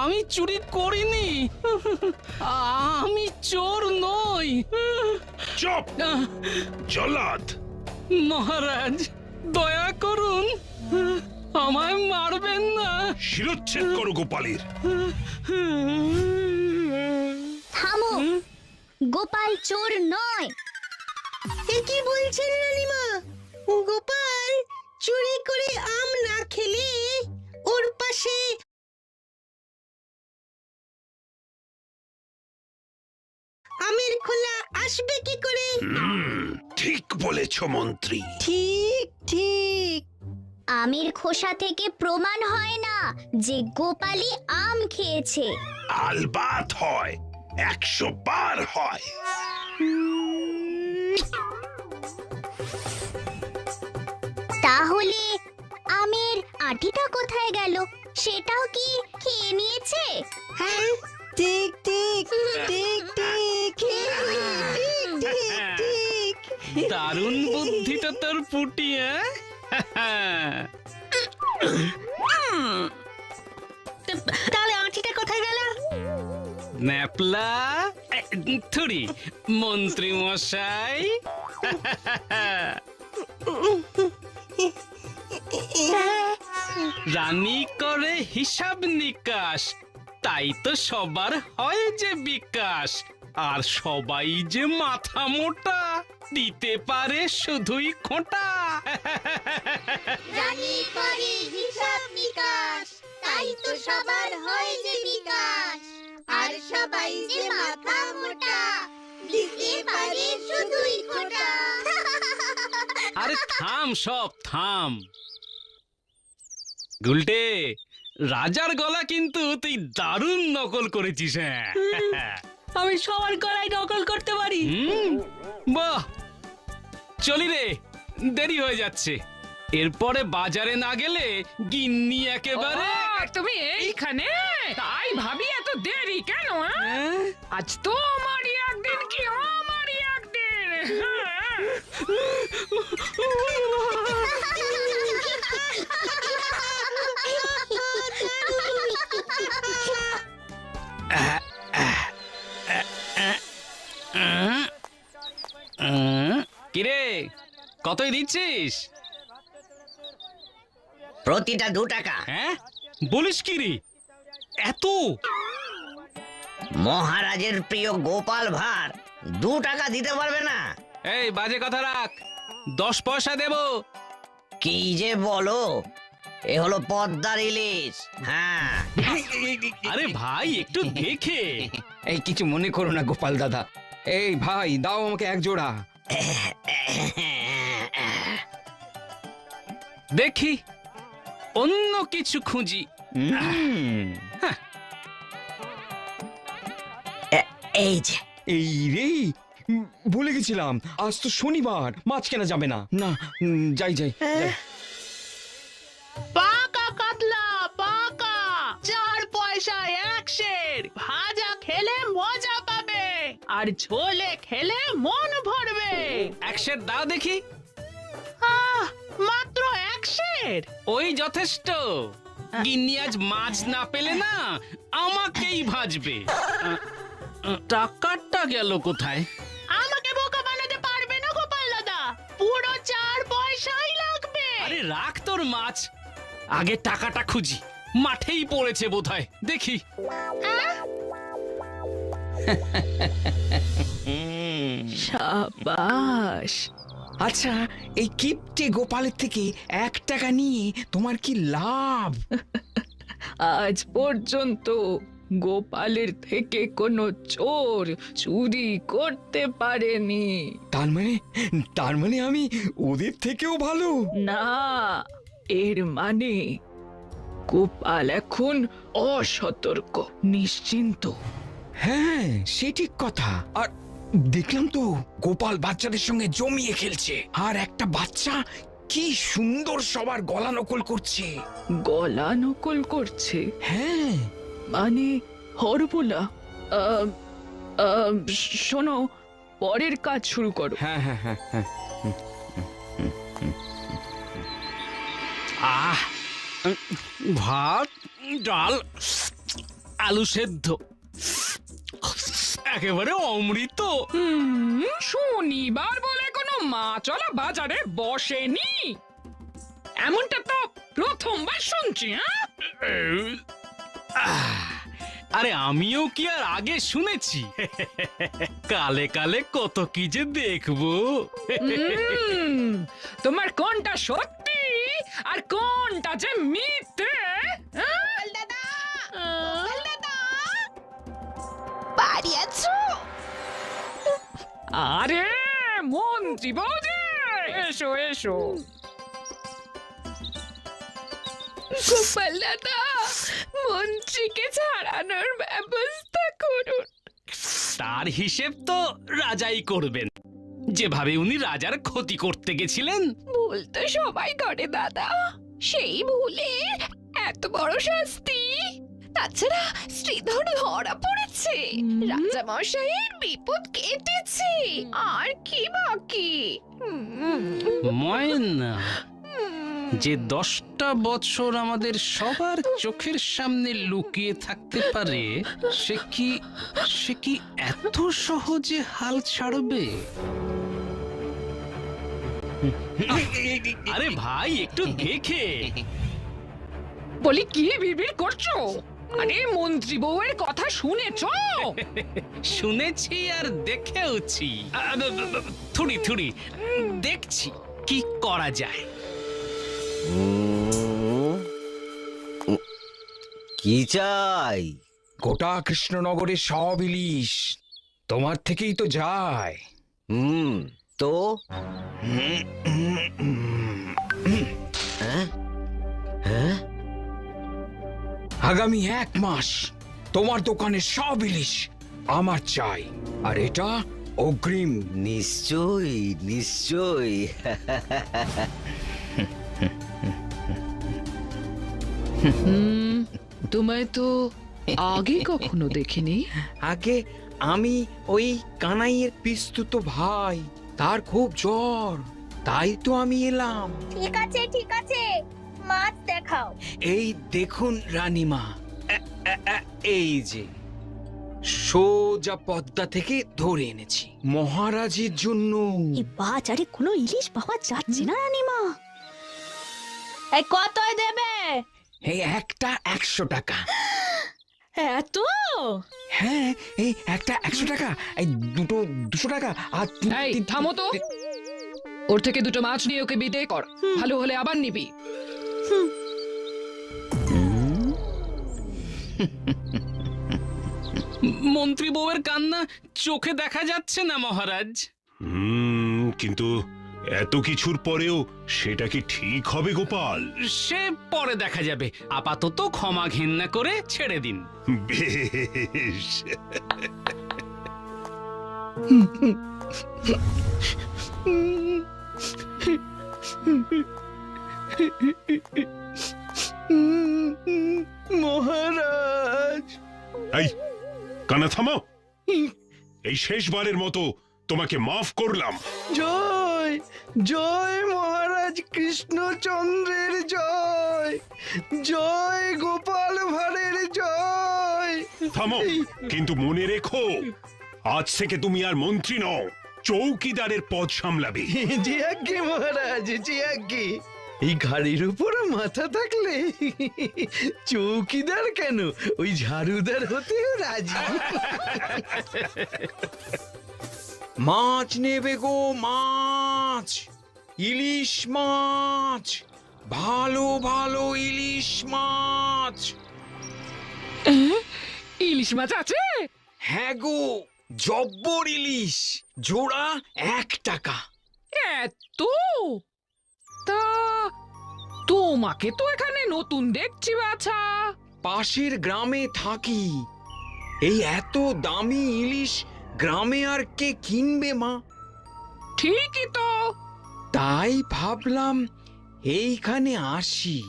আমি চুরি করিনি, আমি চোর নই। চুপ জল্লাদ! মহারাজ দয়া করুন, আমায় মারবেন না। শিরচ্ছেদ করো গোপালের। থামো, গোপাল চোর নয়। এ কি বলছেন রানীমা? গোপাল চুরি করে আম না খেলে ওর পাশে আমের খোলা আসবে কি করে? ঠিক বলেছ মন্ত্রী। ঠিক ঠিক। আমের খোসা থেকে প্রমাণ হয় না যে গোপালই আম খেয়েছে। আলবাত হয়, 100 বার হয়। তাহলে আমের আটিটা কোথায় গেল? সেটাও কি খেয়ে নিয়েছে? হ্যাঁ, ঠিক ঠিক ঠিক ঠিক ঠিক ঠিক। দারুণ বুদ্ধি তো তোর পুটি। তাহলে আঁটিটা কোথায় গেল? ন্যাপলা থুড়ি মন্ত্রী মশাই। রানী করে হিসাব নিকাশ, তাই তো সবার হয় যে বিকাশ। আর সবাই যে মাথা মোটা, দিতে পারে শুধুই খোঁটা। রানী করে হিসাব নিকাশ, তাই তো সবার হয় যে বিকাশ। আর সবাই যে মাথা মোটা, দিতে পারে শুধুই খোঁটা। আরে থাম, সব থাম। গুলটে, রাজার গলা কিন্তু তুই দারুণ নকল করেছিস। হ্যাঁ, আমি সবার গলায় নকল করতে পারি। বাহ, চলি রে, দেরি হয়ে যাচ্ছে। এরপরে বাজারে না গেলে গিন্নি একেবারে। তুমি এইখানে? তাই ভাবি এত দেরি কেন? আজ তো আমারই একদিন, কি আমারই একদিন। কিরে, কতই দিচ্ছিস? প্রতিটা 2 টাকা। হ্যাঁ, বলিস কি রে, এত? মহারাজের প্রিয় গোপাল ভাঁড় 2 টাকা দিতে পারবে না? এই বাজে কথা রাখ, 10 পয়সা দেবো। কি যে বলো, এ হলো পদ্মার ইলিশ। হ্যাঁ, আরে ভাই, একটু দেখে। এই কিছু মনে করো না গোপাল দাদা। এই ভাই, দাও আমাকে 1 জোড়া। দেখি অন্য কিছু খুঁজি। এই যে এই রে, ভুলে গেছিলাম, আজ তো শনিবার, মাছ কেনা যাবে না। না, যাই যাই যাই। পাকা কাতলা, পাকা 4 পয়সায় 1 সের। ভাজা খেলে মজা পাবে, আর ঝোলে খেলে মন ভরবে। 1 সের দাও দেখি। মাত্র 1 সের? ওই যথেষ্ট। গিন্নি আজ মাছ না পেলে না আমাকেই ভাজবে। টাকাটা গেল কোথায়? আমাকে বোকা বানাতে পারবে না গোপাল দাদা, পুরো 4 পয়সাই লাগবে। আরে রাখ তোর মাছ, আগে টাকাটা খুঁজি। মাঠেই পড়েছে বোধহয়, দেখি। সাবাস। আচ্ছা, এই কিপটে গোপালের থেকে 1 টাকা নিয়ে তোমার কি লাভ? আজ পর্যন্ত গোপালের থেকে কোনো চোর চুরি করতে পারেনি। তার মানে আমি ওদের থেকেও ভালো? না, এর মানে গোপাল এখন অসতর্ক, নিশ্চিন্ত। হ্যাঁ, সে ঠিক কথা। আর দেখলাম তো গোপাল বাচ্চাদের সঙ্গে জমিয়ে খেলছে, আর একটা বাচ্চা কি সুন্দর সবার গলা নকল করছে। গলা নকল করছে? হ্যাঁ, মানে হরবোলা? শোনো, পরের কাজ শুরু করো। হ্যাঁ হ্যাঁ হ্যাঁ হ্যাঁ। আহ ভাত ডাল আলু সেদ্ধ একেবারে অমৃত। শনিবার বলে কোনো মাছওয়ালা বাজারে বসেনি, এমনটা তো প্রথমবার শুনছি। আরে আমিও কি আর আগে শুনেছি? কালে কালে কত কি যে দেখবো। তোমার কোনটা সত্যি আর কোনটা যে মিথ্যে? বাড়ি আছো? আরে মন্ত্রী বৌদি, এসো এসো। গোপাল দাদা, মন্ত্রীকে ছাড়ানোর ব্যবস্থা করুন। তার হিসেব তো রাজাই করবেন, যেভাবে উনি রাজার ক্ষতি করতে গেছিলেন। ভুল তো সবাই করে দাদা, সেই ভুলে এত বড় শাস্তি। তাছাড়া শ্রীধর ধরা পড়েছে, রাজা মশাইয়ের বিপদ কেটেছে, আর কি বাকি? ময়না, যে 10টা বছর আমাদের সবার চোখের সামনে লুকিয়ে থাকতে পারে, সে কি এত সহজে হাল ছাড়বে? আরে ভাই, একটু দেখে। বলি কি বিড়বিড় করছো? আরে মন্ত্রী বউয়ের কথা শুনেছো? শুনেছি আর দেখেওছি। থুড়ি থুড়ি দেখছি কি করা যায়। কি চাই? গোটা কৃষ্ণনগরের সব ইলিশ তোমার থেকেই তো যায়। তো আগামী 1 মাস তোমার দোকানের সব ইলিশ আমার চাই, আর এটা অগ্রিম। নিশ্চয়ই নিশ্চয়ই। তোমায় তো আগে কখনো দেখিনি। আগে আমি ওই কানাইয়ের পিস্তুত ভাই, তার খুব জ্বর, তাই তো আমি এলাম। ঠিক আছে, মাছ দেখাও। এই দেখুন রানীমা, এই যে সোজা পদ্মা থেকে ধরে এনেছি মহারাজের জন্য। এই বাজারে কোনো ইলিশ পাওয়া যাচ্ছে না রানীমা। এই কতই দেবে? এই একটা 100 টাকা। এত? হ্যাঁ, এই একটা 100 টাকা, এই দুটো 200 টাকা, আর এই থামো তো, ওর থেকে দুটো মাছ নিয়ে ওকে বিদে কর, ভালো হলে আবার নিবি। মন্ত্রী বউয়ের কান্না চোখে দেখা যাচ্ছে না মহারাজ। কিন্তু এত কিছুর পরেও সেটা কি ঠিক হবে গোপাল? সে পরে দেখা যাবে, আপাতত ক্ষমা ঘেন্না করে ছেড়ে দিন। বেশ। মহারাজ, এই কানা থামো। এই শেষবারের মতো তোমাকে মাফ করলাম। জয় জয় মহারাজ কৃষ্ণচন্দ্রের জয়, জয় গোপাল ভাঁড়ের জয়। থামো, কিন্তু মনে রেখো, আজ থেকে তুমি আর মন্ত্রী নও, চৌকিদারের পদ সামলাবে। জি আজ্ঞে মহারাজ, জি আজ্ঞে। এই ঘাড়ির উপর মাথা থাকলে চৌকিদার কেন, ওই ঝাড়ুদার হতেও রাজি। মাছ নেবে গো, মাছ, ইলিশ মাছ, ভালো ভালো ইলিশ মাছ। ইলিশ মাছ আছে? হ্যাঁ গো, জব্বর ইলিশ, জোড়া 1 টাকা। এত? তা তোমাকে তো এখানে নতুন দেখছি বাছা। পাশের গ্রামে থাকি, এই এত দামি ইলিশ গ্রামে আর কে কিনবে মা? ঠিকই তো। তাই ভাবলাম এইখানে আসি।